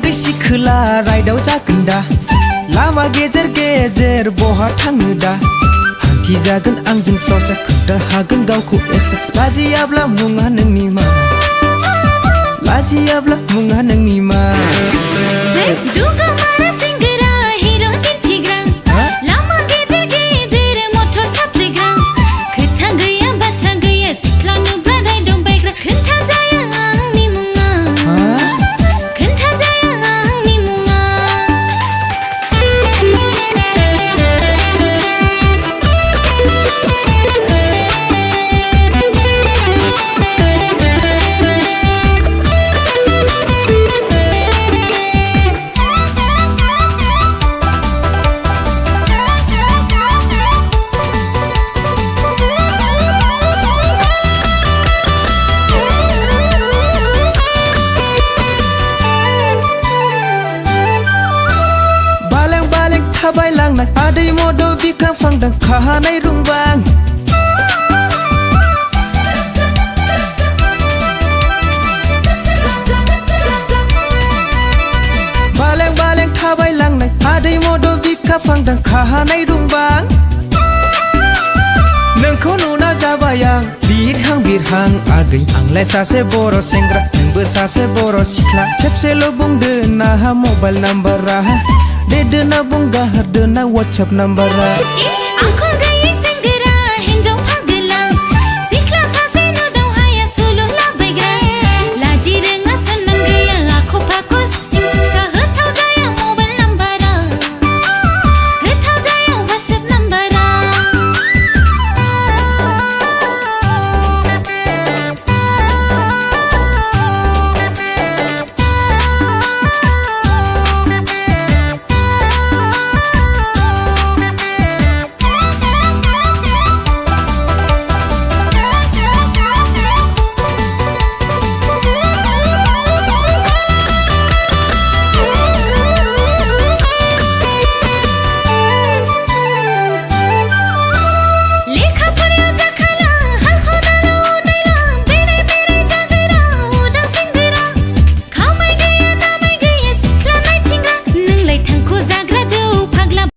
कैसि खोला राइदाव जागोन दा लामा गेजेर गेजेर बहा थाङो दा हान्थिजागोन आंजों ससे खोन्था हागोन गावखौ एसे लाजियाब्ला मुङा नोंनि मा लाजियाब्ला मुङा नोंनि मा थाबायलांनाय आदै मद' बिखां फांदां खाहानाय रुंबां बालें बालें थाबायलांनाय आदै मद' बिखा फांदां खाहानाय रुंबां नोंखौ नुना जाबाय आं बिरहां बिरहां आगै आंलाय सासे बर' सेंग्रा नोंबो सासे बर' सिख्ला खेबसेल' बुंदो नाहा मबाइल नाम्बारा दे दोना बुंगा हरदो ना WhatsApp नाम्बारा